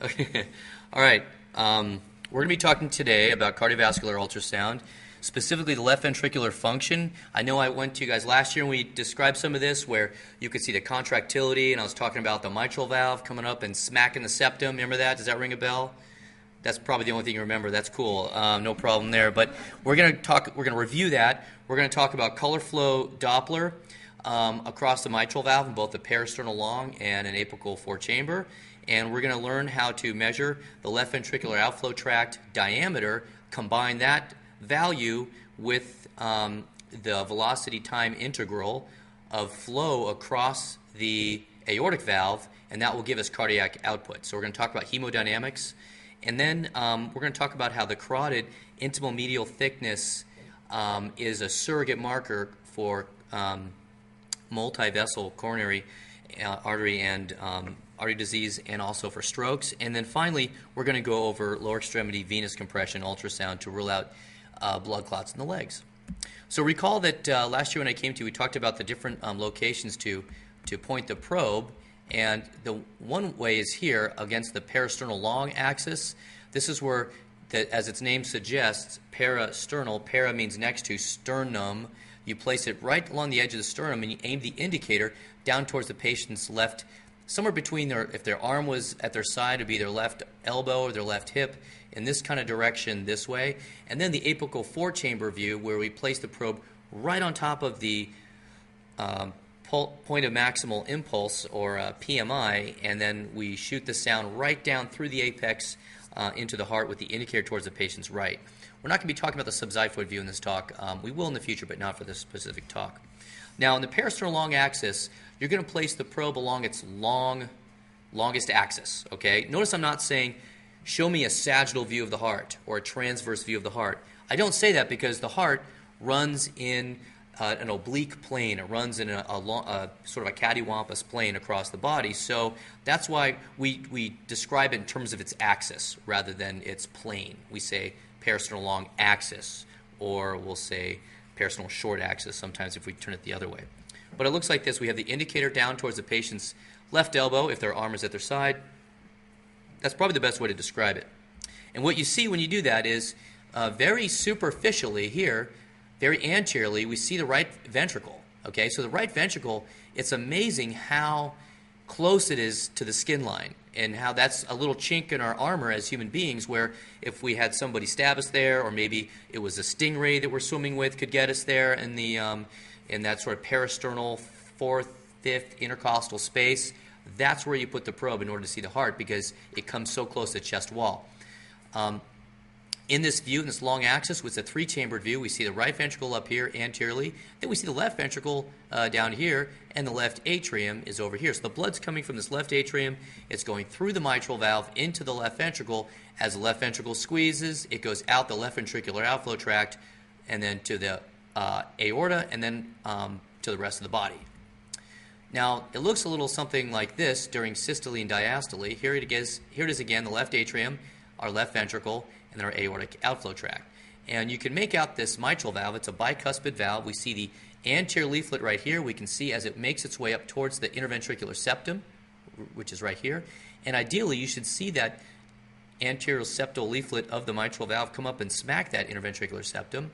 Okay. All right. We're going to be talking today about cardiovascular ultrasound, specifically the left ventricular function. I know I went to you guys last year and we described some of this where you could see the contractility, and I was talking about the mitral valve coming up and smacking the septum. Remember that? Does that ring a bell? That's probably the only thing you remember. That's cool. No problem there. But we're going to review that. We're going to talk about color flow Doppler across the mitral valve in both the parasternal long and an apical four-chamber. And we're going to learn how to measure the left ventricular outflow tract diameter, combine that value with the velocity time integral of flow across the aortic valve, and that will give us cardiac output. So we're going to talk about hemodynamics, and then we're going to talk about how the carotid intimomedial thickness is a surrogate marker for multivessel coronary artery and artery disease, and also for strokes. And then finally, we're going to go over lower extremity venous compression ultrasound to rule out blood clots in the legs. So recall that last year when I came to you, we talked about the different locations to point the probe, and the one way is here against the parasternal long axis. This is where, as its name suggests, parasternal, para means next to, sternum. You place it right along the edge of the sternum and you aim the indicator down towards the patient's left, somewhere between if their arm was at their side, it would be their left elbow or their left hip, in this kind of direction this way. And then the apical four-chamber view, where we place the probe right on top of the point of maximal impulse, or PMI, and then we shoot the sound right down through the apex into the heart with the indicator towards the patient's right. We're not going to be talking about the subxiphoid view in this talk. We will in the future, but not for this specific talk. Now, in the parasternal long axis, you're going to place the probe along its longest axis. Okay? Notice I'm not saying, show me a sagittal view of the heart or a transverse view of the heart. I don't say that because the heart runs in an oblique plane. It runs in a sort of a cattywampus plane across the body. So that's why we describe it in terms of its axis rather than its plane. We say parasternal long axis, or we'll say parasternal short axis sometimes if we turn it the other way. But it looks like this. We have the indicator down towards the patient's left elbow if their arm is at their side. That's probably the best way to describe it. And what you see when you do that is very superficially here, very anteriorly, we see the right ventricle. Okay, so the right ventricle, it's amazing how close it is to the skin line, and how that's a little chink in our armor as human beings, where if we had somebody stab us there, or maybe it was a stingray that we're swimming with could get us there in the in that sort of parasternal fourth, fifth intercostal space. That's where you put the probe in order to see the heart, because it comes so close to the chest wall. In this view, in this long axis, with a three-chambered view, we see the right ventricle up here anteriorly. Then we see the left ventricle down here, and the left atrium is over here. So the blood's coming from this left atrium. It's going through the mitral valve into the left ventricle. As the left ventricle squeezes, it goes out the left ventricular outflow tract, and then to the aorta, and then to the rest of the body. Now, it looks a little something like this during systole and diastole. Here it is again, the left atrium, our left ventricle, and then our aortic outflow tract. And you can make out this mitral valve. It's a bicuspid valve. We see the anterior leaflet right here. We can see as it makes its way up towards the interventricular septum, which is right here. And ideally, you should see that anterior septal leaflet of the mitral valve come up and smack that interventricular septum.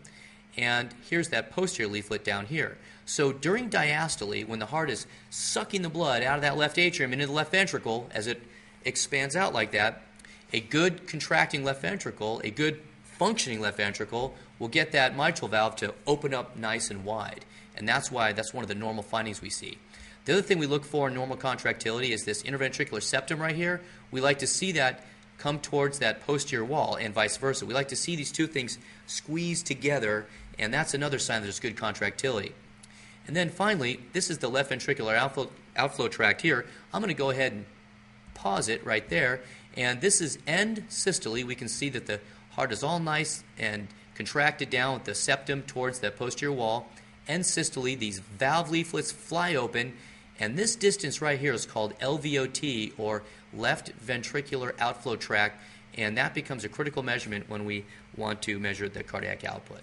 And here's that posterior leaflet down here. So during diastole, when the heart is sucking the blood out of that left atrium into the left ventricle, as it expands out like that, a good contracting left ventricle, a good functioning left ventricle, will get that mitral valve to open up nice and wide. And that's one of the normal findings we see. The other thing we look for in normal contractility is this interventricular septum right here. We like to see that come towards that posterior wall, and vice versa. We like to see these two things squeeze together, and that's another sign that there's good contractility. And then finally, this is the left ventricular outflow tract here. I'm going to go ahead and pause it right there. And this is end systole. We can see that the heart is all nice and contracted down with the septum towards that posterior wall. End systole, these valve leaflets fly open, and this distance right here is called LVOT, or left ventricular outflow tract, and that becomes a critical measurement when we want to measure the cardiac output.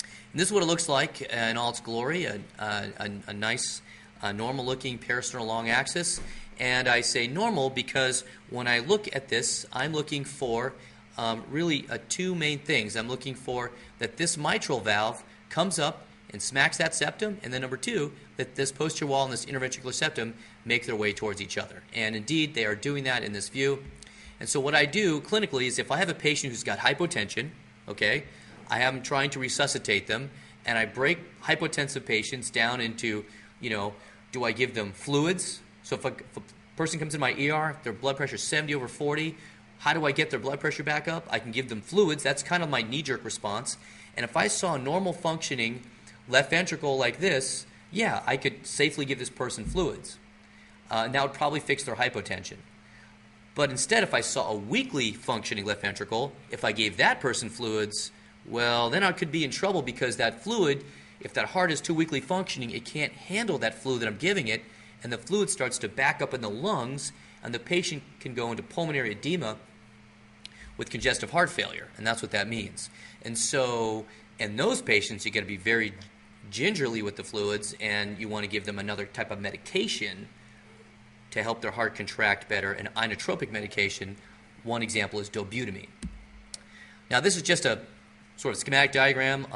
And this is what it looks like in all its glory, a nice normal-looking parasternal long axis. And I say normal because when I look at this, I'm looking for really two main things. I'm looking for that this mitral valve comes up and smacks that septum, and then number two, that this posterior wall and this interventricular septum make their way towards each other. And indeed, they are doing that in this view. And so what I do clinically is if I have a patient who's got hypotension, okay, I am trying to resuscitate them, and I break hypotensive patients down into, do I give them fluids? So if a person comes in my ER, their blood pressure is 70/40, how do I get their blood pressure back up? I can give them fluids. That's kind of my knee-jerk response. And if I saw a normal functioning left ventricle like this, yeah, I could safely give this person fluids. And that would probably fix their hypotension. But instead, if I saw a weakly functioning left ventricle, if I gave that person fluids, well, then I could be in trouble because that fluid, if that heart is too weakly functioning, it can't handle that fluid that I'm giving it, and the fluid starts to back up in the lungs, and the patient can go into pulmonary edema with congestive heart failure, and that's what that means. And so in those patients, you got to be very gingerly with the fluids, and you want to give them another type of medication to help their heart contract better, an inotropic medication. One example is dobutamine. Now this is just a sort of schematic diagram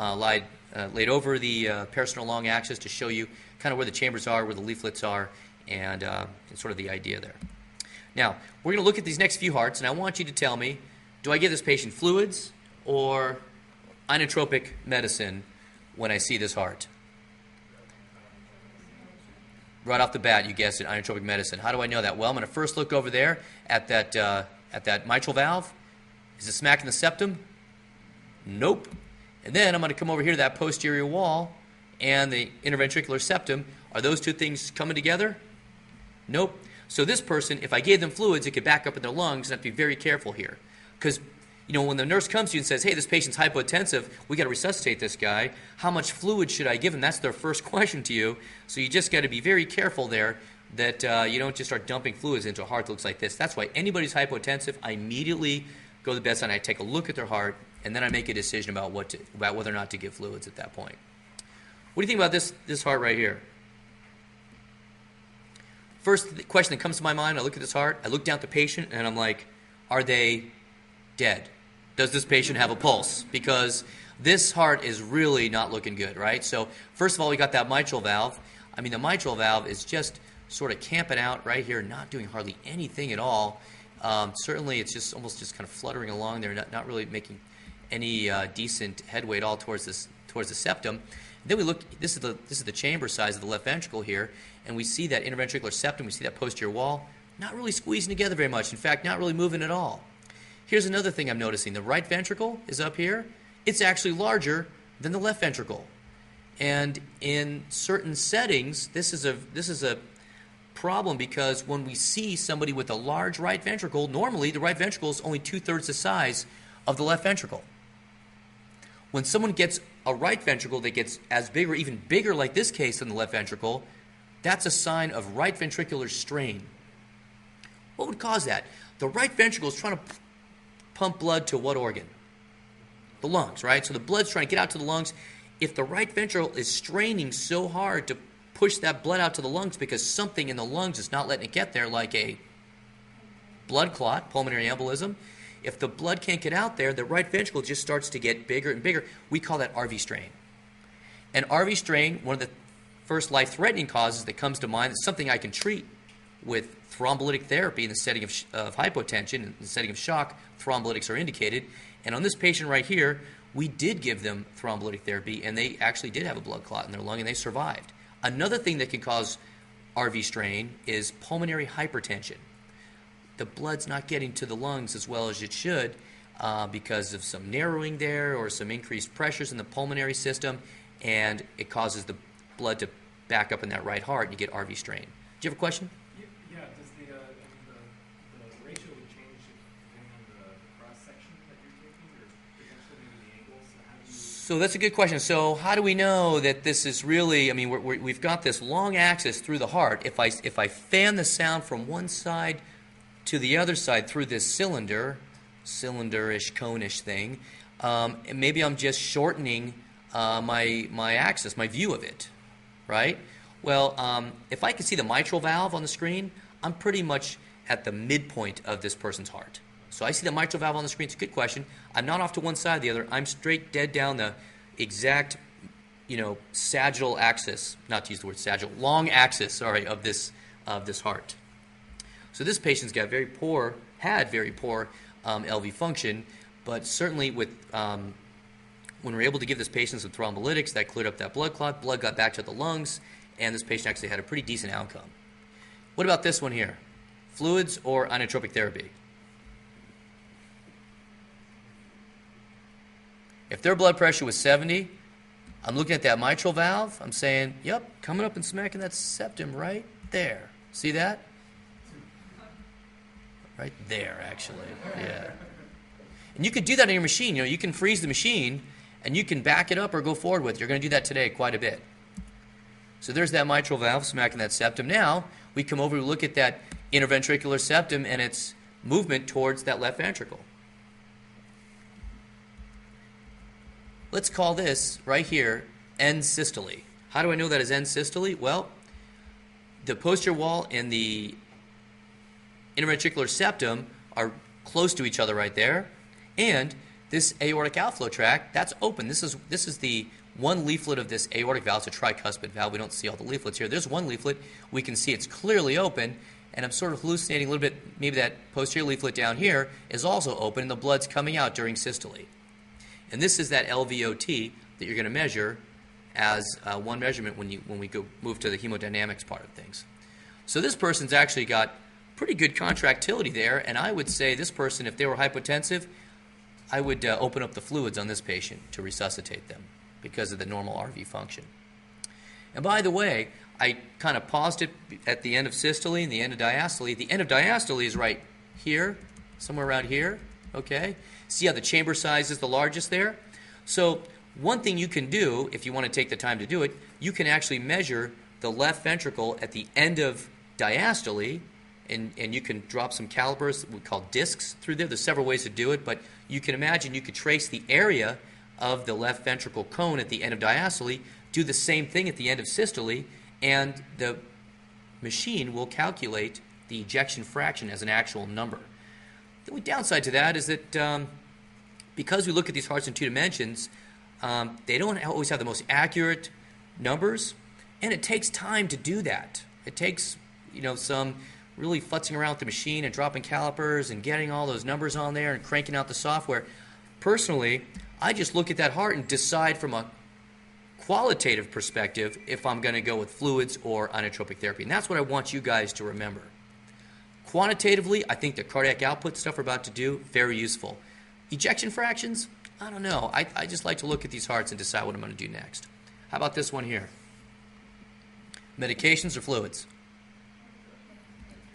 laid over the peristernal long axis to show you kind of where the chambers are, where the leaflets are, and sort of the idea there. Now, we're going to look at these next few hearts, and I want you to tell me, do I give this patient fluids or inotropic medicine when I see this heart? Right off the bat, you guessed it, inotropic medicine. How do I know that? Well, I'm going to first look over there at that mitral valve. Is it smacking the septum? Nope. And then I'm going to come over here to that posterior wall and the interventricular septum. Are those two things coming together? Nope. So this person, if I gave them fluids, it could back up in their lungs, and I have to be very careful here. Because, when the nurse comes to you and says, hey, this patient's hypotensive, we got to resuscitate this guy, how much fluid should I give him? That's their first question to you. So you just got to be very careful there that you don't just start dumping fluids into a heart that looks like this. That's why anybody's hypotensive, I immediately go to the bedside and I take a look at their heart, and then I make a decision about whether or not to give fluids at that point. What do you think about this heart right here? First question that comes to my mind, I look at this heart, I look down at the patient, and I'm like, are they dead? Does this patient have a pulse? Because this heart is really not looking good, right? So first of all, we got that mitral valve. I mean, the mitral valve is just sort of camping out right here, not doing hardly anything at all. Certainly, it's just almost just kind of fluttering along there, not really making any decent headway at all towards the septum. Then we look. This is the chamber size of the left ventricle here, and we see that interventricular septum. We see that posterior wall, not really squeezing together very much. In fact, not really moving at all. Here's another thing I'm noticing. The right ventricle is up here. It's actually larger than the left ventricle, and in certain settings, this is a problem because when we see somebody with a large right ventricle, normally the right ventricle is only 2/3 the size of the left ventricle. When someone gets a right ventricle that gets as big or even bigger, like this case, than the left ventricle, that's a sign of right ventricular strain. What would cause that? The right ventricle is trying to pump blood to what organ? The lungs, right? So the blood's trying to get out to the lungs. If the right ventricle is straining so hard to push that blood out to the lungs because something in the lungs is not letting it get there, like a blood clot, pulmonary embolism, if the blood can't get out there, the right ventricle just starts to get bigger and bigger. We call that RV strain. And RV strain, one of the first life-threatening causes that comes to mind, is something I can treat with thrombolytic therapy in the setting of hypotension. In the setting of shock, thrombolytics are indicated. And on this patient right here, we did give them thrombolytic therapy, and they actually did have a blood clot in their lung, and they survived. Another thing that can cause RV strain is pulmonary hypertension. The blood's not getting to the lungs as well as it should because of some narrowing there or some increased pressures in the pulmonary system, and it causes the blood to back up in that right heart, and you get RV strain. Do you have a question? Yeah, does the ratio would change depending on the cross-section that you're taking, or potentially maybe the angles? So that's a good question. So how do we know that this is really, I mean, we've got this long axis through the heart. If I fan the sound from one side to the other side through this cylinderish, cone-ish thing, and maybe I'm just shortening my axis, my view of it, right? Well, if I can see the mitral valve on the screen, I'm pretty much at the midpoint of this person's heart. So I see the mitral valve on the screen. It's a good question. I'm not off to one side or the other. I'm straight dead down the exact, sagittal axis, not to use the word sagittal, long axis, sorry, of this heart. So this patient's got had very poor LV function, but certainly with when we're able to give this patient some thrombolytics, that cleared up that blood clot, blood got back to the lungs, and this patient actually had a pretty decent outcome. What about this one here? Fluids or inotropic therapy? If their blood pressure was 70, I'm looking at that mitral valve, I'm saying, yep, coming up and smacking that septum right there. See that? Right there, actually. Yeah. And you could do that in your machine. You can freeze the machine, and you can back it up or go forward with it. You're going to do that today quite a bit. So there's that mitral valve smacking that septum. Now, we come over to look at that interventricular septum and its movement towards that left ventricle. Let's call this right here end systole. How do I know that is end systole? Well, the posterior wall and the interventricular septum are close to each other right there, and this aortic outflow tract, that's open. This is the one leaflet of this aortic valve. It's a tricuspid valve. We don't see all the leaflets here. There's one leaflet. We can see it's clearly open, and I'm sort of hallucinating a little bit. Maybe that posterior leaflet down here is also open, and the blood's coming out during systole. And this is that LVOT that you're going to measure as one measurement when we move to the hemodynamics part of things. So this person's actually got pretty good contractility there, and I would say this person, if they were hypotensive, I would open up the fluids on this patient to resuscitate them because of the normal RV function. And by the way, I kind of paused it at the end of systole and the end of diastole. The end of diastole is right here, somewhere around here, okay? See how the chamber size is the largest there? So one thing you can do, if you want to take the time to do it, you can actually measure the left ventricle at the end of diastole, and you can drop some calipers, we call discs, through there. There's several ways to do it, but you can imagine you could trace the area of the left ventricle cone at the end of diastole, do the same thing at the end of systole, and the machine will calculate the ejection fraction as an actual number. The only downside to that is that because we look at these hearts in two dimensions, they don't always have the most accurate numbers, and it takes time to do that. It takes some really futzing around with the machine and dropping calipers and getting all those numbers on there and cranking out the software. Personally, I just look at that heart and decide from a qualitative perspective if I'm going to go with fluids or inotropic therapy. And that's what I want you guys to remember. Quantitatively, I think the cardiac output stuff we're about to do, very useful. Ejection fractions, I don't know. I just like to look at these hearts and decide what I'm going to do next. How about this one here? Medications or fluids?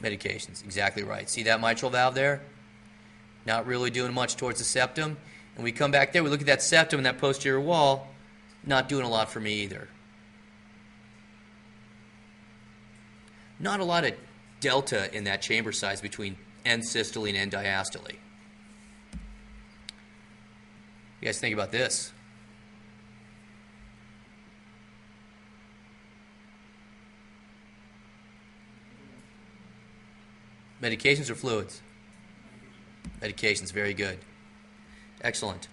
Medications, exactly right. See that mitral valve there? Not really doing much towards the septum. And we come back there, we look at that septum and that posterior wall, not doing a lot for me either. Not a lot of delta in that chamber size between end systole and end diastole. You guys think about this? Medications or fluids? Medications, very good. Excellent.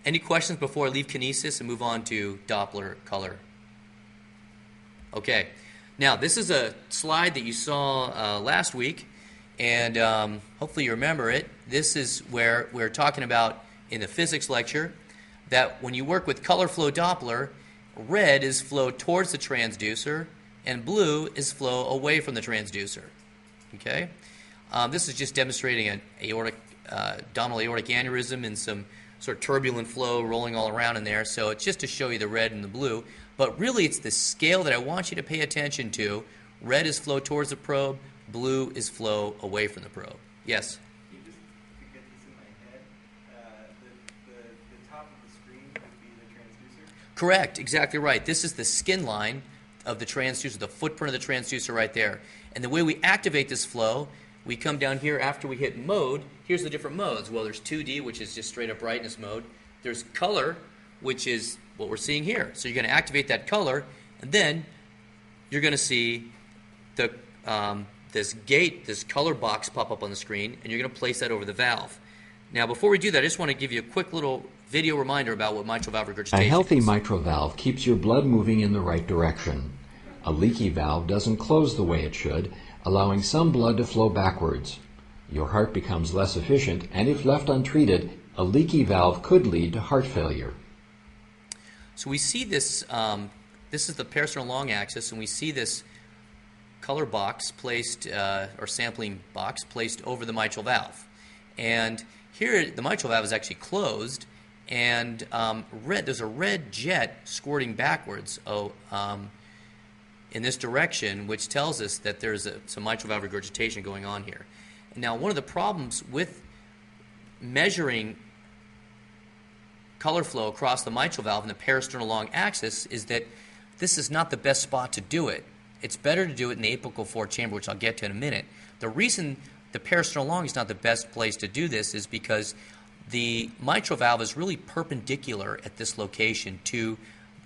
Any questions before I leave kinesis and move on to Doppler color? Okay. Now, this is a slide that you saw last week, and hopefully you remember it. This is where we're talking about in the physics lecture that when you work with color flow Doppler, red is flow towards the transducer, and blue is flow away from the transducer. Okay? This is just demonstrating an abdominal aortic aneurysm and some sort of turbulent flow rolling all around in there. So it's just to show you the red and the blue. But really it's the scale that I want you to pay attention to. Red is flow towards the probe. Blue is flow away from the probe. Yes? You just to get this in my head, the top of the screen would be the transducer? Correct. Exactly right. This is the skin line of the transducer, the footprint of the transducer right there. And the way we activate this flow, we come down here after we hit mode. Here's the different modes. Well, there's 2D, which is just straight up brightness mode. There's color, which is what we're seeing here. So you're going to activate that color, and then you're going to see the this gate, this color box pop up on the screen, and you're going to place that over the valve. Now, before we do that, I just want to give you a quick little video reminder about what mitral valve regurgitation is. A healthy is. mitral valve keeps your blood moving in the right direction. A leaky valve doesn't close the way it should, allowing some blood to flow backwards. Your heart becomes less efficient, and if left untreated, a leaky valve could lead to heart failure. So we see this, this is the parasternal long axis, and we see this color box placed, or sampling box placed over the mitral valve. And here the mitral valve is actually closed, and there's a red jet squirting backwards in this direction, which tells us that there's some mitral valve regurgitation going on here. And now, one of the problems with measuring color flow across the mitral valve and the parasternal long axis is that this is not the best spot to do it. It's better to do it in the apical fourth chamber, which I'll get to in a minute. The reason the parasternal long is not the best place to do this is because the mitral valve is really perpendicular at this location to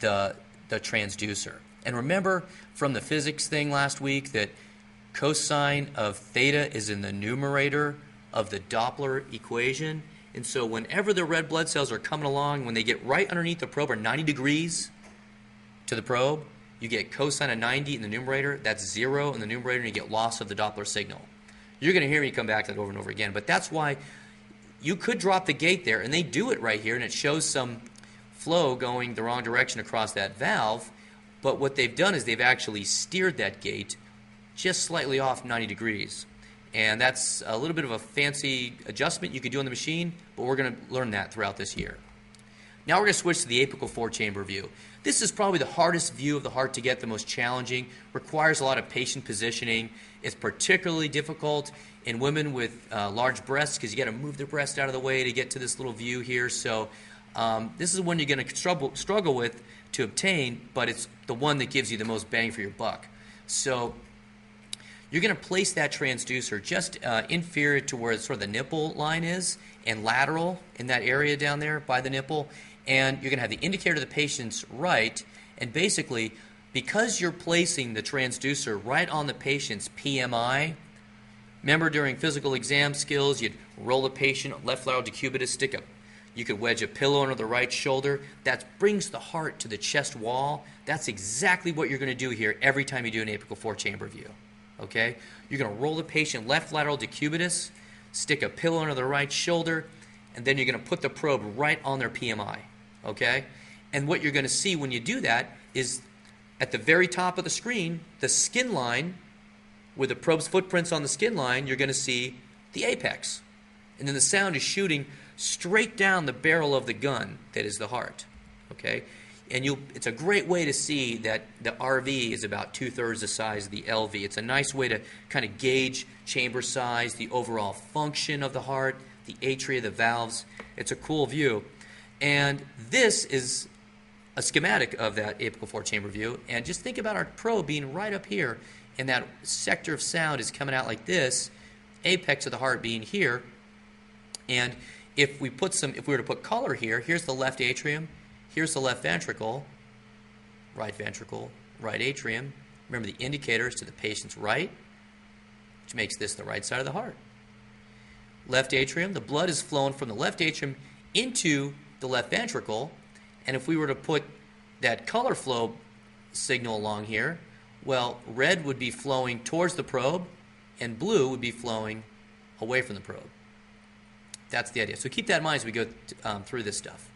the transducer. And remember from the physics thing last week that cosine of theta is in the numerator of the Doppler equation. And so whenever the red blood cells are coming along, when they get right underneath the probe or 90 degrees to the probe, you get cosine of 90 in the numerator. That's 0 in the numerator, and you get loss of the Doppler signal. You're going to hear me come back to that over and over again. But that's why you could drop the gate there, and they do it right here, and it shows some flow going the wrong direction across that valve. But what they've done is they've actually steered that gate just slightly off 90 degrees. And that's a little bit of a fancy adjustment you could do on the machine, but we're going to learn that throughout this year. Now we're going to switch to the apical four-chamber view. This is probably the hardest view of the heart to get, the most challenging, requires a lot of patient positioning. It's particularly difficult in women with large breasts because you got to move their breast out of the way to get to this little view here. So this is one you're going to struggle with to obtain, but it's the one that gives you the most bang for your buck. So you're going to place that transducer just inferior to where sort of the nipple line is and lateral in that area down there by the nipple. And you're going to have the indicator to the patient's right. And basically, because you're placing the transducer right on the patient's PMI, remember during physical exam skills, you'd roll the patient left lateral decubitus, you could wedge a pillow under the right shoulder. That brings the heart to the chest wall. That's exactly what you're going to do here every time you do an apical four-chamber view. Okay? You're going to roll the patient left lateral decubitus, stick a pillow under the right shoulder, and then you're going to put the probe right on their PMI. Okay? And what you're going to see when you do that is at the very top of the screen, the skin line, with the probe's footprints on the skin line, you're going to see the apex. And then the sound is shooting straight down the barrel of the gun that is the heart. Okay? And it's a great way to see that the RV is about 2/3 the size of the LV. It's a nice way to kind of gauge chamber size, the overall function of the heart, the atria, the valves. It's a cool view. And this is a schematic of that apical four-chamber view. And just think about our probe being right up here, and that sector of sound is coming out like this, apex of the heart being here. And if we were to put color here, here's the left atrium, here's the left ventricle, right atrium. Remember, the indicator is to the patient's right, which makes this the right side of the heart. Left atrium, the blood is flowing from the left atrium into the left ventricle. And if we were to put that color flow signal along here, well, red would be flowing towards the probe, and blue would be flowing away from the probe. That's the idea. So keep that in mind as we go through this stuff.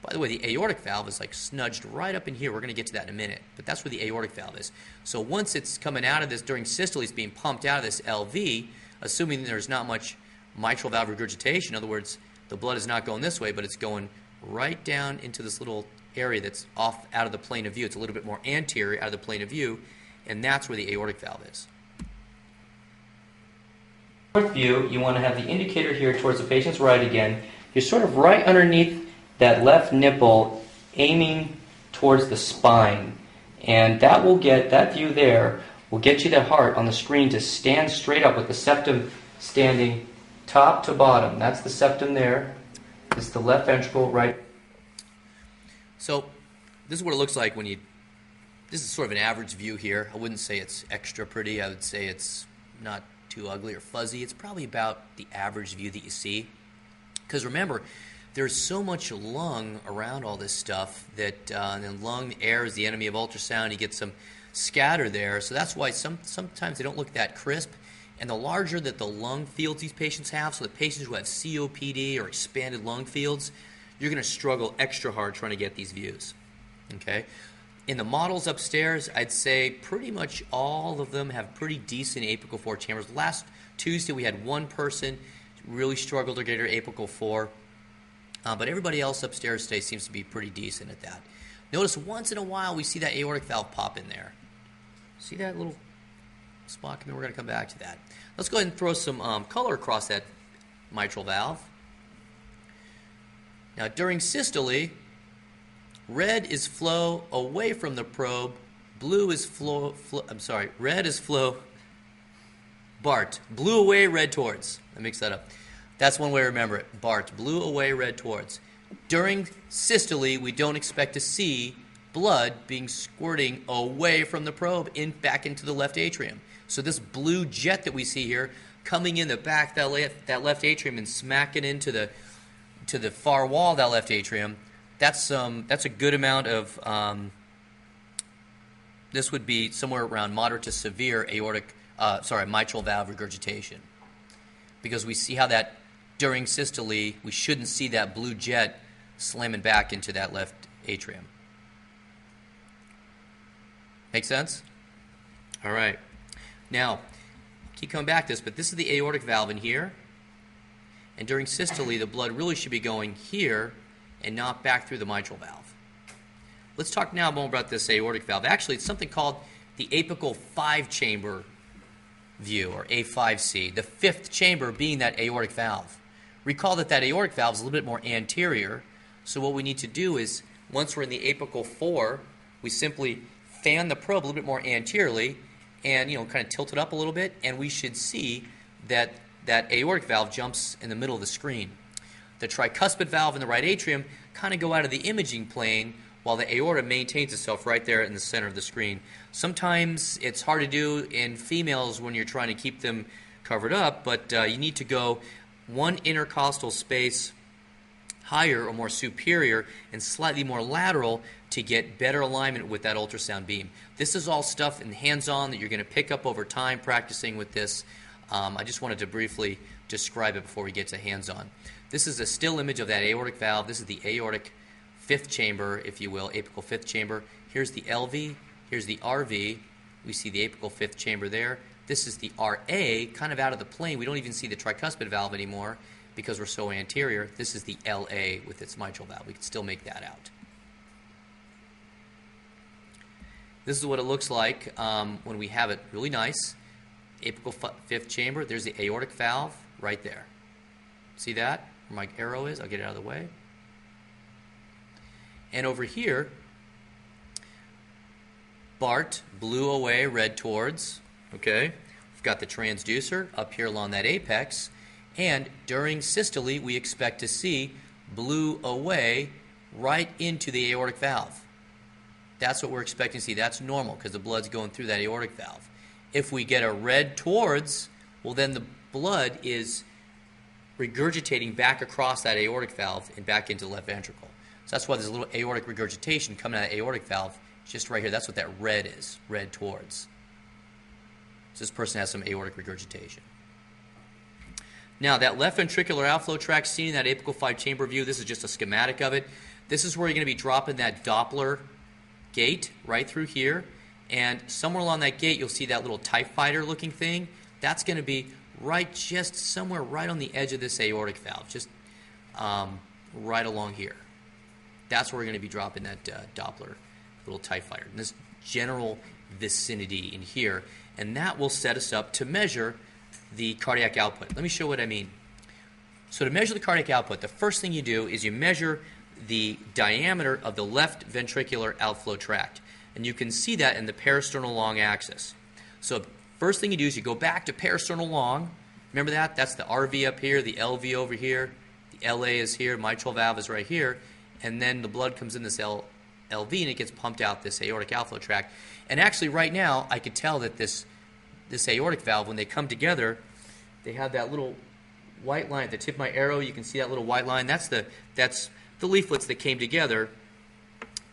By the way, the aortic valve is like snudged right up in here. We're going to get to that in a minute. But that's where the aortic valve is. So once it's coming out of this, during systole, it's being pumped out of this LV, assuming there's not much mitral valve regurgitation. In other words, the blood is not going this way, but it's going right down into this little area that's off out of the plane of view. It's a little bit more anterior out of the plane of view, and that's where the aortic valve is. Fourth view, you want to have the indicator here towards the patient's right again. You're sort of right underneath that left nipple, aiming towards the spine. And that view there will get you the heart on the screen to stand straight up with the septum standing top to bottom. That's the septum there. This is the left ventricle, right. So this is what it looks like when you This is sort of an average view here. I wouldn't say it's extra pretty. I would say it's not too ugly or fuzzy. It's probably about the average view that you see. Because remember, there's so much lung around all this stuff that and lung air is the enemy of ultrasound. You get some scatter there. So that's why sometimes they don't look that crisp. And the larger that the lung fields these patients have, so the patients who have COPD or expanded lung fields, you're going to struggle extra hard trying to get these views. Okay? In the models upstairs, I'd say pretty much all of them have pretty decent apical 4 chambers. Last Tuesday, we had one person really struggled to get her apical 4, but everybody else upstairs today seems to be pretty decent at that. Notice once in a while we see that aortic valve pop in there. See that little spot? We're going to come back to that. Let's go ahead and throw some color across that mitral valve. Now, during systole, red is flow away from the probe. Blue is red is flow. BART. Blue away, red towards. I mixed that up. That's one way to remember it. BART. Blue away, red towards. During systole, we don't expect to see blood being squirting away from the probe back into the left atrium. So this blue jet that we see here coming in the back that left atrium and smacking into the far wall of that left atrium, that's a good amount of, this would be somewhere around moderate to severe mitral valve regurgitation. Because we see how that, during systole, we shouldn't see that blue jet slamming back into that left atrium. Make sense? All right. Now, keep coming back to this, but this is the aortic valve in here. And during systole, the blood really should be going here and not back through the mitral valve. Let's talk now more about this aortic valve. Actually, it's something called the apical 5-chamber view, or A5C, the 5th chamber being that aortic valve. Recall that aortic valve is a little bit more anterior, so what we need to do is, once we're in the apical 4, we simply fan the probe a little bit more anteriorly and kind of tilt it up a little bit, and we should see that aortic valve jumps in the middle of the screen. The tricuspid valve in the right atrium kind of go out of the imaging plane while the aorta maintains itself right there in the center of the screen. Sometimes it's hard to do in females when you're trying to keep them covered up, but you need to go one intercostal space higher or more superior and slightly more lateral to get better alignment with that ultrasound beam. This is all stuff in hands-on that you're going to pick up over time practicing with this. I just wanted to briefly describe it before we get to hands-on. This is a still image of that aortic valve. This is the aortic 5th chamber, if you will, apical 5th chamber. Here's the LV. Here's the RV. We see the apical 5th chamber there. This is the RA, kind of out of the plane. We don't even see the tricuspid valve anymore because we're so anterior. This is the LA with its mitral valve. We can still make that out. This is what it looks like when we have it really nice. Apical 5th chamber. There's the aortic valve right there. See that? Where my arrow is? I'll get it out of the way. And over here, BART, blue away, red towards. Okay? We've got the transducer up here along that apex. And during systole, we expect to see blue away right into the aortic valve. That's what we're expecting to see. That's normal because the blood's going through that aortic valve. If we get a red towards, well, then the blood is regurgitating back across that aortic valve and back into the left ventricle. So that's why there's a little aortic regurgitation coming out of the aortic valve just right here. That's what that red is, red towards. So this person has some aortic regurgitation. Now, that left ventricular outflow tract seen in that apical 5-chamber view, this is just a schematic of it. This is where you're going to be dropping that Doppler gate right through here. And somewhere along that gate, you'll see that little TIE fighter looking thing. That's going to be just somewhere right on the edge of this aortic valve, just right along here. That's where we're going to be dropping that Doppler little TIE fighter, in this general vicinity in here. And that will set us up to measure the cardiac output. Let me show what I mean. So to measure the cardiac output, the first thing you do is you measure the diameter of the left ventricular outflow tract. And you can see that in the parasternal long axis. So first thing you do is you go back to parasternal long. Remember that? That's the RV up here, the LV over here, the LA is here, mitral valve is right here, and then the blood comes in this LV, and it gets pumped out this aortic outflow tract. And actually, right now, I could tell that this aortic valve, when they come together, they have that little white line at the tip of my arrow. You can see that little white line. That's the leaflets that came together.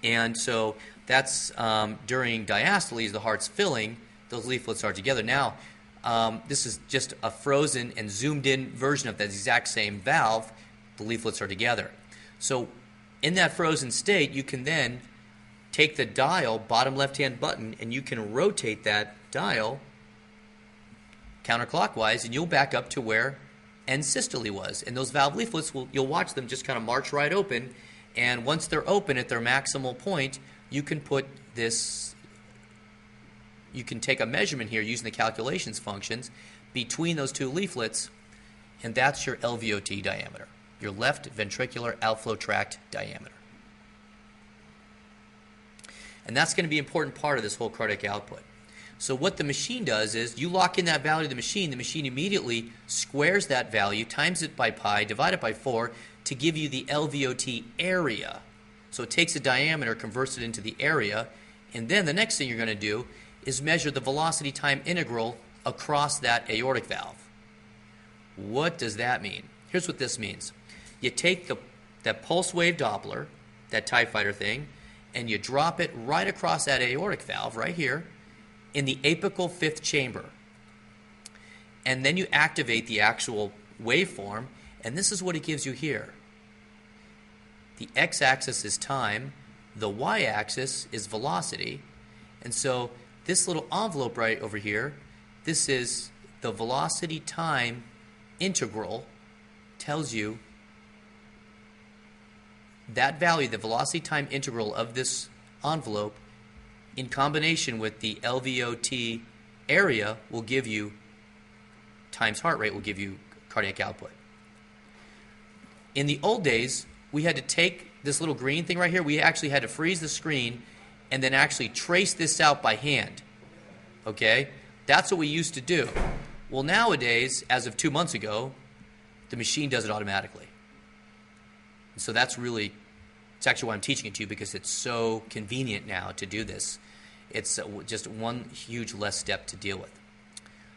And so that's during diastole, as the heart's filling, those leaflets are together. Now, this is just a frozen and zoomed in version of that exact same valve. The leaflets are together. So in that frozen state, you can then take the dial, bottom left-hand button, and you can rotate that dial counterclockwise, and you'll back up to where end systole was. And those valve leaflets, you'll watch them just kind of march right open, and once they're open at their maximal point, you can put this, you can take a measurement here using the calculations functions between those two leaflets, and that's your LVOT diameter, your left ventricular outflow tract diameter. And that's going to be an important part of this whole cardiac output. So what the machine does is you lock in that value to the machine immediately squares that value, times it by pi, divide it by 4 to give you the LVOT area. So it takes the diameter, converts it into the area, and then the next thing you're going to do is measure the velocity time integral across that aortic valve. What does that mean? Here's what this means. You take that pulse wave Doppler, that TIE fighter thing, and you drop it right across that aortic valve right here in the apical fifth chamber. And then you activate the actual waveform, and this is what it gives you here. The x-axis is time, the y-axis is velocity, and so this little envelope right over here, this is the velocity time integral, tells you that value, the velocity time integral of this envelope, in combination with the LVOT area, will give you, times heart rate, will give you cardiac output. In the old days, we had to take this little green thing right here, we actually had to freeze the screen and then actually trace this out by hand. Okay? That's what we used to do. Well, nowadays, as of 2 months ago, the machine does it automatically. So that's really, it's actually why I'm teaching it to you, because it's so convenient now to do this. It's just one huge less step to deal with.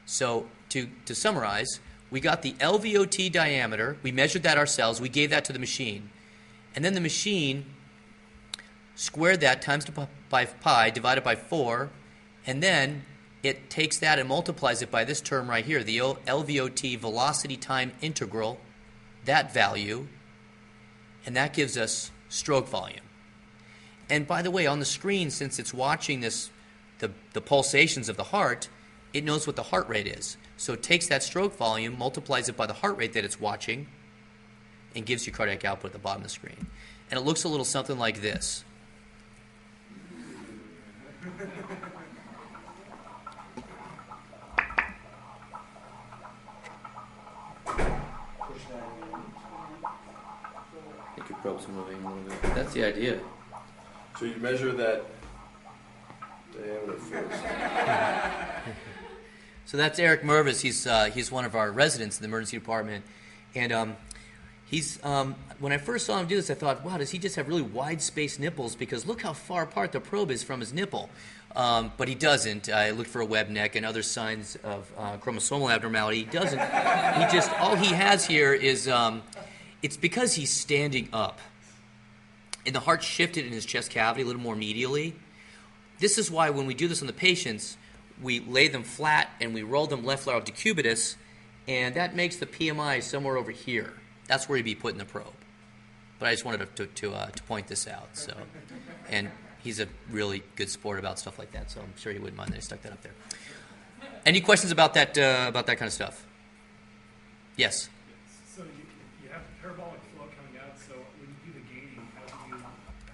So to summarize, we got the LVOT diameter, we measured that ourselves, we gave that to the machine, and then the machine squared that times by pi, divided by 4, and then it takes that and multiplies it by this term right here, the LVOT velocity time integral, that value, and that gives us stroke volume. And by the way, on the screen, since it's watching this, the pulsations of the heart, it knows what the heart rate is. So it takes that stroke volume, multiplies it by the heart rate that it's watching, and gives you cardiac output at the bottom of the screen. And it looks a little something like this. I think your probe's moving a little bit. That's the idea. So you measure that diameter first. So that's Eric Mervis. He's one of our residents in the emergency department, and when I first saw him do this, I thought, wow, does he just have really wide spaced nipples? Because look how far apart the probe is from his nipple. But he doesn't. I looked for a web neck and other signs of chromosomal abnormality. He doesn't. All he has here is, it's because he's standing up. And the heart shifted in his chest cavity a little more medially. This is why when we do this on the patients, we lay them flat and we roll them left lateral decubitus, and that makes the PMI somewhere over here. That's where he'd be putting the probe. But I just wanted to point this out. So, and he's a really good sport about stuff like that, so I'm sure he wouldn't mind that I stuck that up there. Any questions about that kind of stuff? Yes? So you have parabolic flow coming out, so when you do the gating,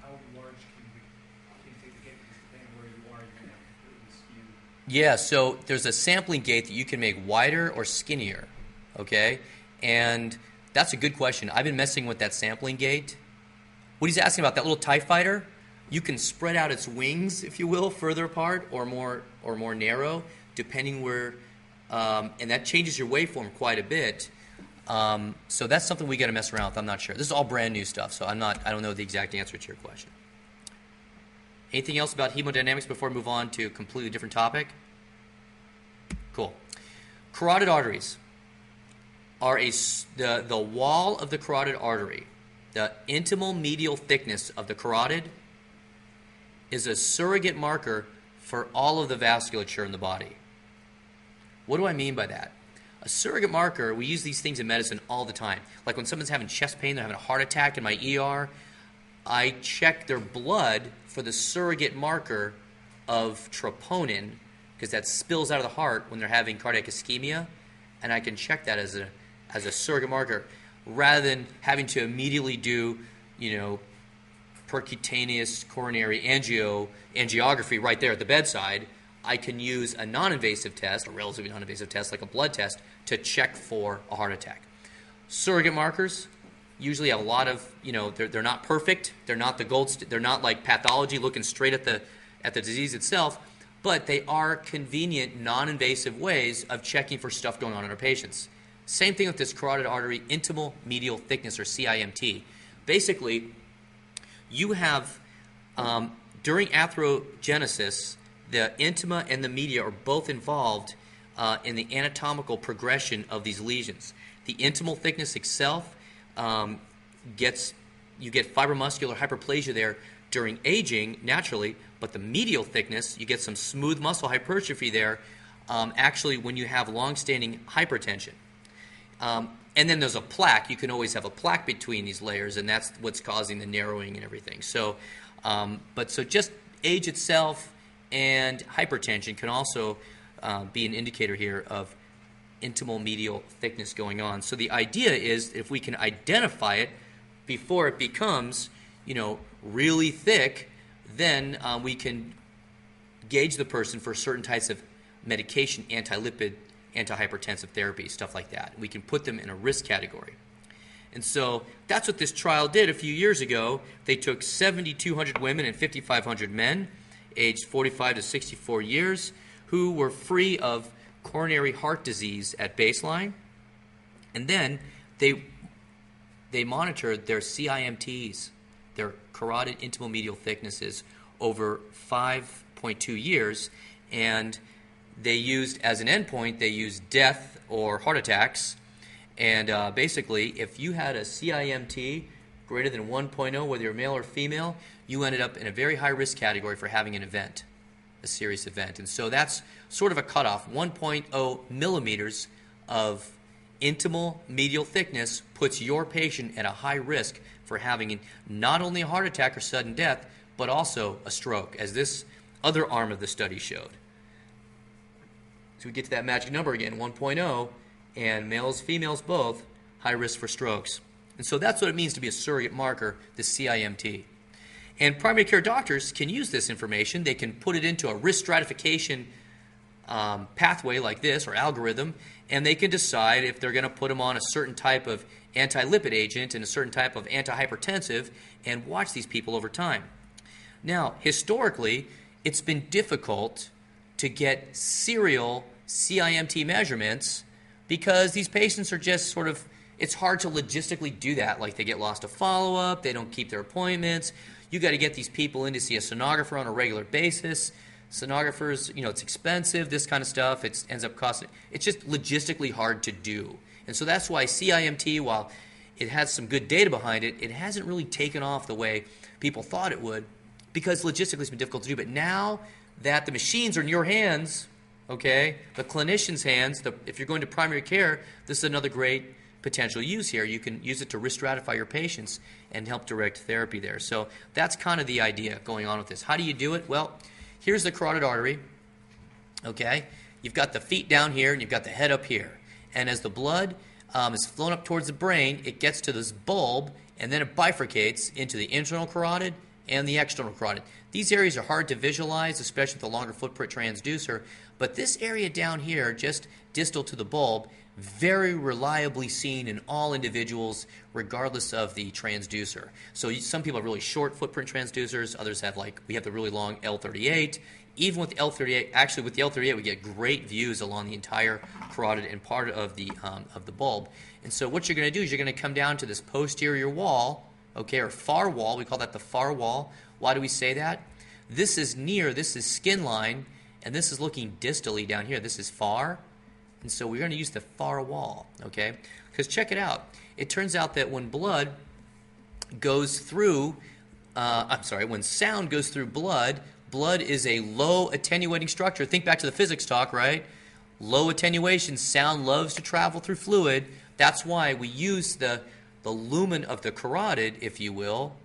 how large can you take the gate? Because depending on where you are, you're going to have completely skewed. Yeah, so there's a sampling gate that you can make wider or skinnier, okay? And that's a good question. I've been messing with that sampling gate. What he's asking about, that little TIE fighter, you can spread out its wings, if you will, further apart or more narrow, depending where, and that changes your waveform quite a bit. So that's something we got to mess around with. I'm not sure. This is all brand new stuff, so I don't know the exact answer to your question. Anything else about hemodynamics before we move on to a completely different topic? Cool. Carotid arteries are the wall of the carotid artery, the intimal medial thickness of the carotid is a surrogate marker for all of the vasculature in the body. What do I mean by that? A surrogate marker, we use these things in medicine all the time. Like when someone's having chest pain, they're having a heart attack in my ER, I check their blood for the surrogate marker of troponin, because that spills out of the heart when they're having cardiac ischemia, and I can check that as a surrogate marker, rather than having to immediately do, percutaneous coronary angiography right there at the bedside. I can use a non-invasive test, a relatively non-invasive test like a blood test, to check for a heart attack. Surrogate markers usually have a lot of, they're not perfect. They're not they're not like pathology looking straight at the disease itself, but they are convenient, non-invasive ways of checking for stuff going on in our patients. Same thing with this carotid artery intimal medial thickness, or CIMT. Basically, you have, during atherogenesis, the intima and the media are both involved in the anatomical progression of these lesions. The intimal thickness itself you get fibromuscular hyperplasia there during aging naturally, but the medial thickness, you get some smooth muscle hypertrophy there actually when you have long-standing hypertension. And then there's a plaque. You can always have a plaque between these layers, and that's what's causing the narrowing and everything. So, so just age itself and hypertension can also be an indicator here of intimal medial thickness going on. So the idea is if we can identify it before it becomes, really thick, then we can gauge the person for certain types of medication, anti-lipid, antihypertensive therapy, stuff like that. We can put them in a risk category. And so that's what this trial did a few years ago. They took 7,200 women and 5,500 men aged 45 to 64 years who were free of coronary heart disease at baseline. And then they monitored their CIMTs, their carotid intimal medial thicknesses, over 5.2 years, and they used, as an endpoint, they used death or heart attacks. And basically, if you had a CIMT greater than 1.0, whether you're male or female, you ended up in a very high risk category for having an event, a serious event. And so that's sort of a cutoff. 1.0 millimeters of intimal medial thickness puts your patient at a high risk for having not only a heart attack or sudden death, but also a stroke, as this other arm of the study showed. So we get to that magic number again, 1.0, and males, females both, high risk for strokes. And so that's what it means to be a surrogate marker, the CIMT. And primary care doctors can use this information. They can put it into a risk stratification pathway like this, or algorithm, and they can decide if they're going to put them on a certain type of anti-lipid agent and a certain type of antihypertensive and watch these people over time. Now, historically, it's been difficult to get serial CIMT measurements because these patients are just sort of, it's hard to logistically do that. Like they get lost to follow-up, they don't keep their appointments. You got to get these people in to see a sonographer on a regular basis. Sonographers, it's expensive, this kind of stuff. It ends up costing, it's just logistically hard to do. And so that's why CIMT, while it has some good data behind it, it hasn't really taken off the way people thought it would because logistically it's been difficult to do. But now that the machines are in your hands, okay, the clinician's hands, if you're going to primary care, this is another great potential use here. You can use it to risk stratify your patients and help direct therapy there. So that's kind of the idea going on with this. How do you do it? Well, here's the carotid artery, okay? You've got the feet down here and you've got the head up here. And as the blood is flown up towards the brain, it gets to this bulb and then it bifurcates into the internal carotid and the external carotid. These areas are hard to visualize, especially with the longer footprint transducer, but this area down here, just distal to the bulb, very reliably seen in all individuals regardless of the transducer. So some people have really short footprint transducers, others have we have the really long L38. Even with L38, actually with the L38 we get great views along the entire carotid and part of the bulb. And so what you're going to do is you're going to come down to this posterior wall, okay, or far wall. We call that the far wall. Why do we say that? This is near, this is skin line, and this is looking distally down here. This is far, and so we're going to use the far wall, okay? Because check it out. It turns out that when blood goes through, when sound goes through blood, blood is a low attenuating structure. Think back to the physics talk, right? Low attenuation, sound loves to travel through fluid. That's why we use the lumen of the carotid, if you will,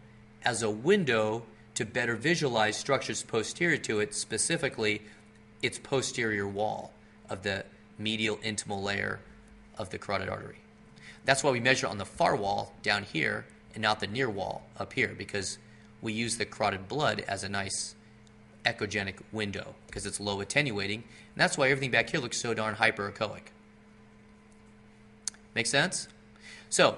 as a window to better visualize structures posterior to it, specifically its posterior wall of the medial intimal layer of the carotid artery. That's why we measure on the far wall down here and not the near wall up here, because we use the carotid blood as a nice echogenic window because it's low attenuating, and that's why everything back here looks so darn hyperechoic. Make sense? So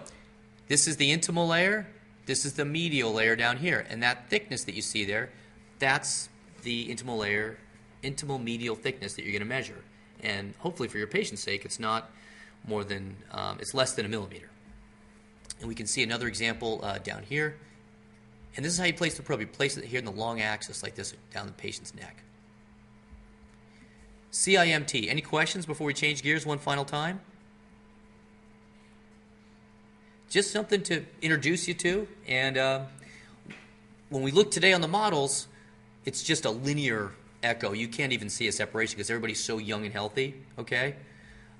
this is the intimal layer, this is the medial layer down here, and that thickness that you see there, that's the intimal layer, intimal medial thickness that you're going to measure. And hopefully for your patient's sake, it's not more than, it's less than a millimeter. And we can see another example down here. And this is how you place the probe. You place it here in the long axis like this down the patient's neck. CIMT. Any questions before we change gears one final time? Just something to introduce you to. And when we look today on the models, it's just a linear echo. You can't even see a separation because everybody's so young and healthy, okay?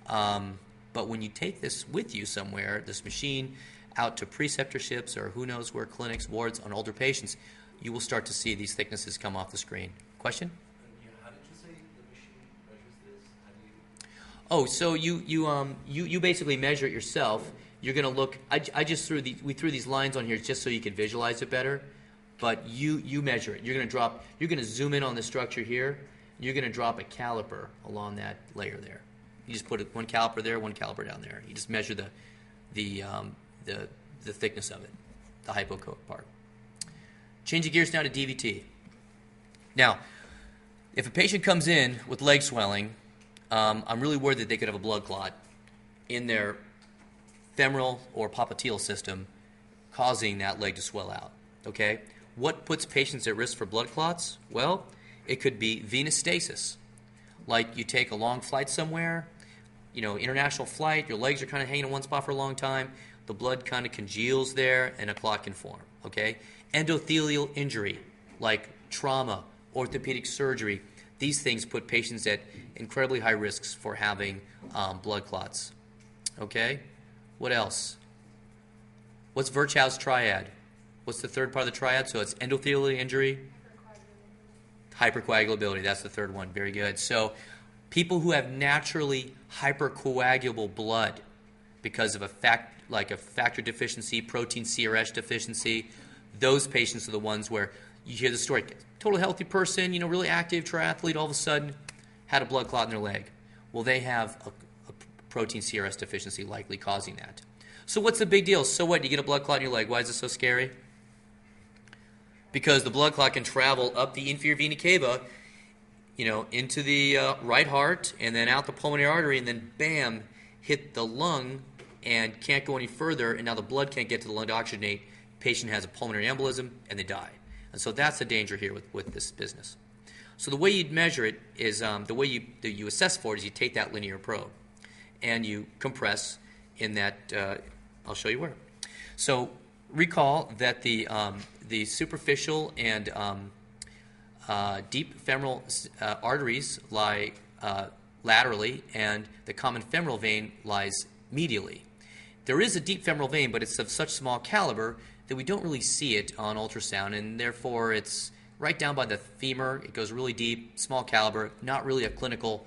But when you take this with you somewhere, this machine, out to preceptorships or who knows where, clinics, wards, on older patients, you will start to see these thicknesses come off the screen. Question? How did you say the machine measures this? How do you... Oh, so you basically measure it yourself. You're going to look. I just threw we threw these lines on here just so you could visualize it better. But you measure it. You're going to drop. You're going to zoom in on the structure here. You're going to drop a caliper along that layer there. You just put one caliper there, one caliper down there. You just measure the thickness of it, the hypoechoic part. Changing gears now to DVT. Now, if a patient comes in with leg swelling, I'm really worried that they could have a blood clot in their femoral or popliteal system, causing that leg to swell out. Okay? What puts patients at risk for blood clots? Well, it could be venous stasis. Like you take a long flight somewhere, international flight, your legs are kind of hanging in one spot for a long time, the blood kind of congeals there and a clot can form. Okay? Endothelial injury, like trauma, orthopedic surgery, these things put patients at incredibly high risks for having blood clots. Okay? What else? What's Virchow's triad? What's the third part of the triad? So it's endothelial injury, hypercoagulability. That's the third one. Very good. So people who have naturally hypercoagulable blood because of a factor deficiency, protein CRH deficiency, those patients are the ones where you hear the story. Totally healthy person, really active triathlete, all of a sudden had a blood clot in their leg. Well, they have a protein CRS deficiency likely causing that. So what's the big deal? So what? You get a blood clot in your leg. Why is it so scary? Because the blood clot can travel up the inferior vena cava, into the right heart and then out the pulmonary artery and then bam, hit the lung and can't go any further, and now the blood can't get to the lung to oxygenate. Patient has a pulmonary embolism and they die. And so that's the danger here with this business. So the way you'd measure it is the way you assess for it is you take that linear probe and you compress in that. I'll show you where. So recall that the superficial and deep femoral arteries lie laterally, and the common femoral vein lies medially. There is a deep femoral vein, but it's of such small caliber that we don't really see it on ultrasound, and therefore it's right down by the femur. It goes really deep, small caliber, not really a clinical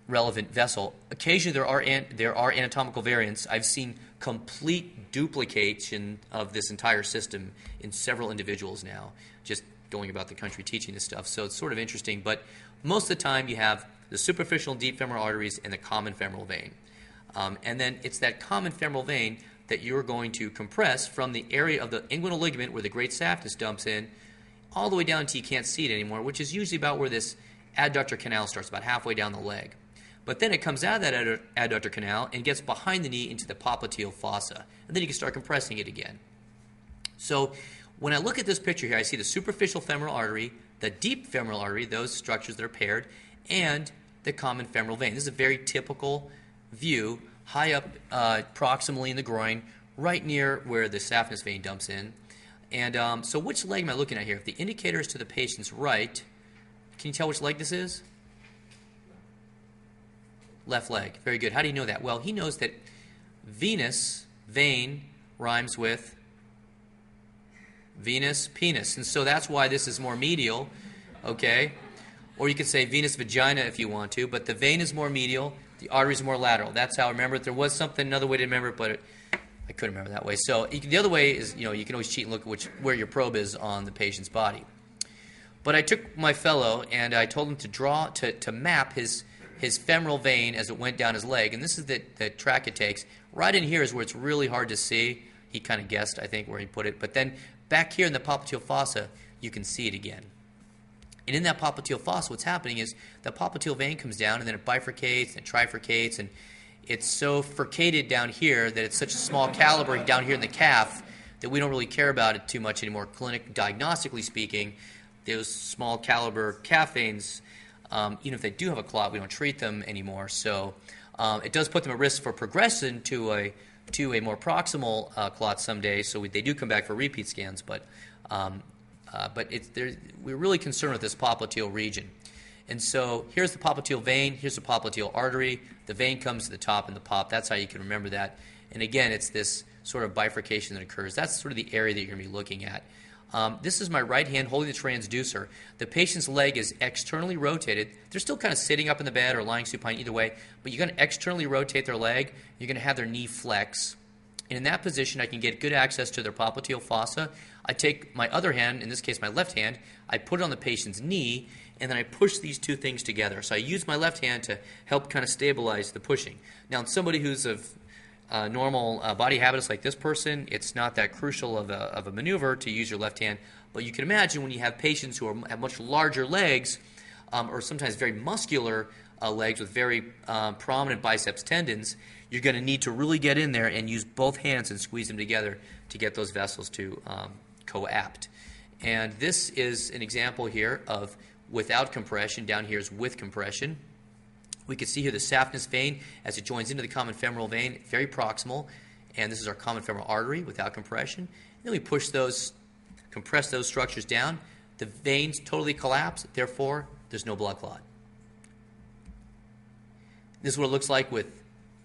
relevant vessel. Occasionally there are anatomical variants. I've seen complete duplication of this entire system in several individuals now, just going about the country teaching this stuff. So it's sort of interesting, but most of the time you have the superficial and deep femoral arteries and the common femoral vein. And then it's that common femoral vein that you're going to compress from the area of the inguinal ligament where the great saphenous dumps in all the way down until you can't see it anymore, which is usually about where this adductor canal starts, about halfway down the leg. But then it comes out of that adductor canal and gets behind the knee into the popliteal fossa. And then you can start compressing it again. So When I look at this picture here, I see the superficial femoral artery, the deep femoral artery, those structures that are paired, and the common femoral vein. This is a very typical view, high up proximally in the groin, right near where the saphenous vein dumps in. And so which leg am I looking at here? If the indicator is to the patient's right, can you tell which leg this is? Left leg. Very good. How do you know that? Well, he knows that venous, vein, rhymes with venous, penis. And so that's why this is more medial, okay? Or you could say venous vagina if you want to, but the vein is more medial, the artery is more lateral. That's how I remember it. There was another way to remember it, but I couldn't remember that way. So the other way is, you can always cheat and look at where your probe is on the patient's body. But I took my fellow and I told him to draw, to map his femoral vein as it went down his leg. And this is the track it takes. Right in here is where it's really hard to see. He kind of guessed, I think, where he put it. But then back here in the popliteal fossa, you can see it again. And in that popliteal fossa, what's happening is the popliteal vein comes down and then it bifurcates and trifurcates, and it's so furcated down here that it's such a small caliber down here in the calf that we don't really care about it too much anymore. Diagnostically speaking, those small caliber calf veins, even if they do have a clot, we don't treat them anymore. So it does put them at risk for progression to a more proximal clot someday. So they do come back for repeat scans, but we're really concerned with this popliteal region. And so here's the popliteal vein, here's the popliteal artery, the vein comes to the top in the pop. That's how you can remember that. And again, it's this sort of bifurcation that occurs. That's sort of the area that you're going to be looking at. This is my right hand holding the transducer. The patient's leg is externally rotated. They're still kind of sitting up in the bed or lying supine either way, but you're going to externally rotate their leg. You're going to have their knee flex. And in that position, I can get good access to their popliteal fossa. I take my other hand, in this case my left hand, I put it on the patient's knee, and then I push these two things together. So I use my left hand to help kind of stabilize the pushing. Now, in somebody who's of normal body habits like this person, it's not that crucial of a maneuver to use your left hand. But you can imagine when you have patients who have much larger legs, or sometimes very muscular legs with very prominent biceps tendons, you're going to need to really get in there and use both hands and squeeze them together to get those vessels to coapt. And this is an example here of without compression. Down here is with compression. We can see here the saphenous vein as it joins into the common femoral vein, very proximal. And this is our common femoral artery without compression. And then we push those, compress those structures down. The veins totally collapse, therefore there's no blood clot. This is what it looks like with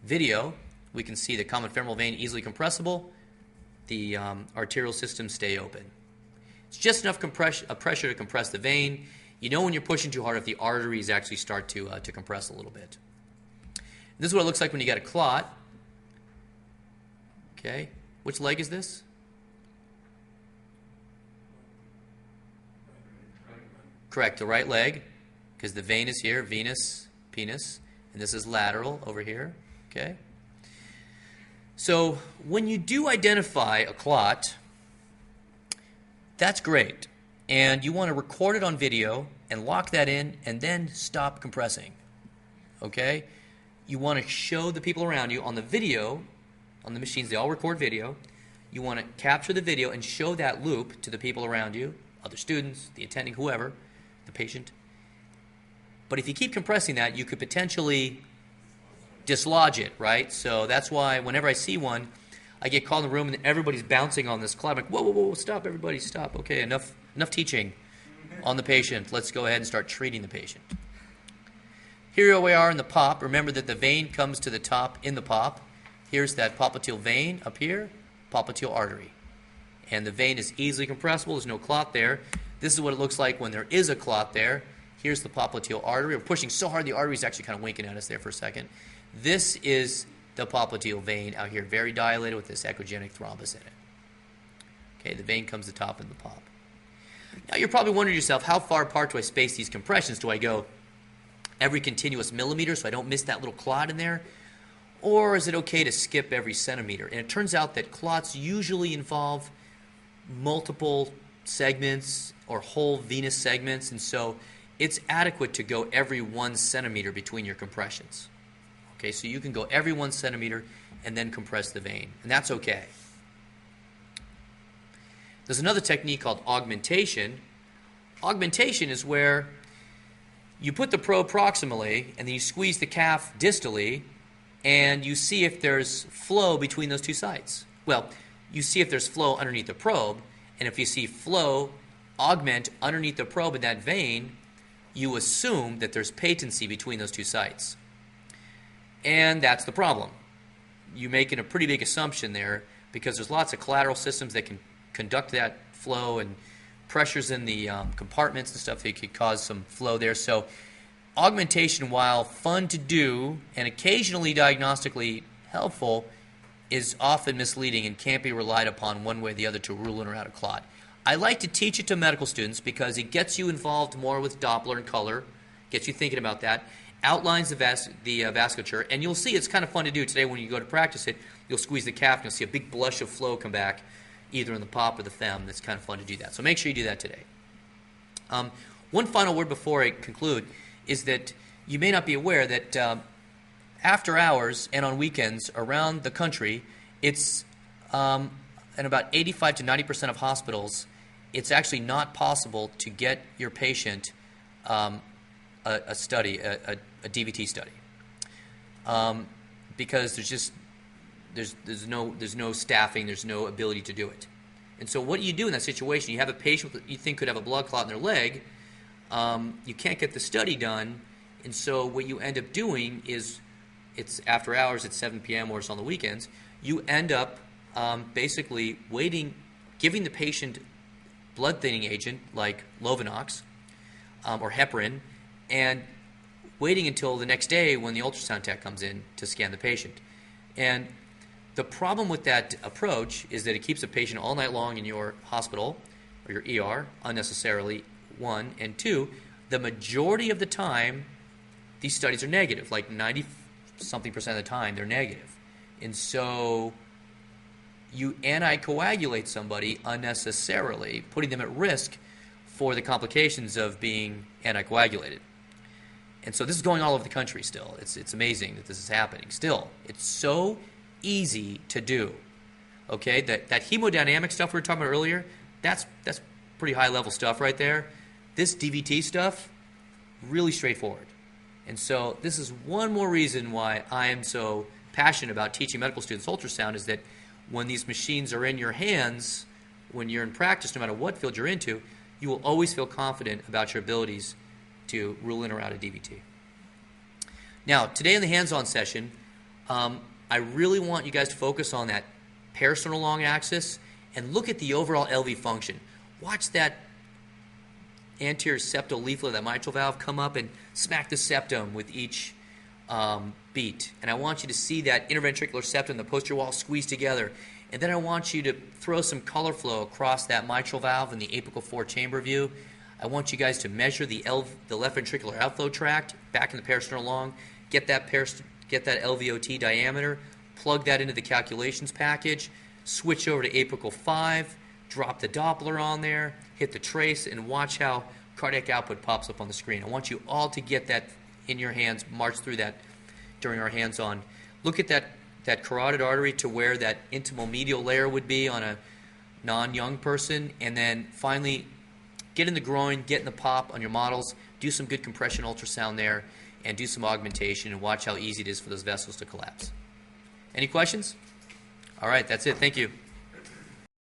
video. We can see the common femoral vein easily compressible. The arterial systems stay open. It's just enough pressure to compress the vein. You know when you're pushing too hard if the arteries actually start to compress a little bit. This is what it looks like when you get a clot. Okay, which leg is this? Correct, the right leg, because the vein is here, venous, penis, and this is lateral over here. Okay. So when you do identify a clot, that's great. And you want to record it on video and lock that in and then stop compressing. Okay? You want to show the people around you on the video, on the machines, they all record video. You want to capture the video and show that loop to the people around you, other students, the attending, whoever, the patient. But if you keep compressing that, you could potentially dislodge it, right? So that's why whenever I see one, I get called in the room and everybody's bouncing on this clot. I'm like, whoa, whoa, whoa, stop, everybody, stop. Okay, enough teaching on the patient. Let's go ahead and start treating the patient. Here we are in the pop. Remember that the vein comes to the top in the pop. Here's that popliteal vein up here, popliteal artery. And the vein is easily compressible. There's no clot there. This is what it looks like when there is a clot there. Here's the popliteal artery. We're pushing so hard the artery is actually kind of winking at us there for a second. This is the popliteal vein out here, very dilated with this echogenic thrombus in it. Okay, the vein comes to the top in the pop. Now you're probably wondering to yourself, how far apart do I space these compressions? Do I go every continuous millimeter so I don't miss that little clot in there? Or is it okay to skip every centimeter? And it turns out that clots usually involve multiple segments or whole venous segments, and so it's adequate to go every 1 centimeter between your compressions. Okay, so you can go every 1 centimeter and then compress the vein, and that's okay. There's another technique called augmentation. Augmentation is where you put the probe proximally and then you squeeze the calf distally and you see if there's flow between those two sites. Well, you see if there's flow underneath the probe, and if you see flow augment underneath the probe in that vein, you assume that there's patency between those two sites. And that's the problem. You're making a pretty big assumption there because there's lots of collateral systems that can conduct that flow and pressures in the compartments and stuff that could cause some flow there. So augmentation, while fun to do and occasionally diagnostically helpful, is often misleading and can't be relied upon one way or the other to rule in or out a clot. I like to teach it to medical students because it gets you involved more with Doppler and color, gets you thinking about that, outlines the vasculature, and you'll see it's kind of fun to do today when you go to practice it. You'll squeeze the calf and you'll see a big blush of flow come back either in the pop or the fem. It's kind of fun to do that. So make sure you do that today. One final word before I conclude is that you may not be aware that after hours and on weekends around the country, it's in about 85 to 90% of hospitals, it's actually not possible to get your patient a study, a DVT study, because there's no staffing, there's no ability to do it. And so what do you do in that situation? You have a patient that you think could have a blood clot in their leg. You can't get the study done, and so what you end up doing is, it's after hours at 7 p.m. or it's on the weekends, you end up basically waiting, giving the patient blood thinning agent like Lovenox or heparin, and waiting until the next day when the ultrasound tech comes in to scan the patient. And the problem with that approach is that it keeps the patient all night long in your hospital or your ER unnecessarily, one, and two, the majority of the time these studies are negative, like 90-something% of the time they're negative. And so you anticoagulate somebody unnecessarily, putting them at risk for the complications of being anticoagulated. And so this is going all over the country still. It's amazing that this is happening still. It's so easy to do. Okay, that hemodynamic stuff we were talking about earlier, that's pretty high level stuff right there. This DVT stuff, really straightforward. And so this is one more reason why I am so passionate about teaching medical students ultrasound, is that when these machines are in your hands, when you're in practice, no matter what field you're into, you will always feel confident about your abilities to rule in or out a DVT. Now, today in the hands-on session, I really want you guys to focus on that parasternal long axis and look at the overall LV function. Watch that anterior septal leaflet of that mitral valve come up and smack the septum with each beat. And I want you to see that interventricular septum and the posterior wall squeeze together. And then I want you to throw some color flow across that mitral valve in the apical four-chamber view. I want you guys to measure the left ventricular outflow tract back in the parasternal long, get that LVOT diameter, plug that into the calculations package, switch over to apical 5, drop the Doppler on there, hit the trace, and watch how cardiac output pops up on the screen. I want you all to get that in your hands, march through that during our hands-on. Look at that carotid artery to where that intimal medial layer would be on a non-young person, and then finally get in the groin, get in the pop on your models, do some good compression ultrasound there, and do some augmentation, and watch how easy it is for those vessels to collapse. Any questions? All right, that's it. Thank you.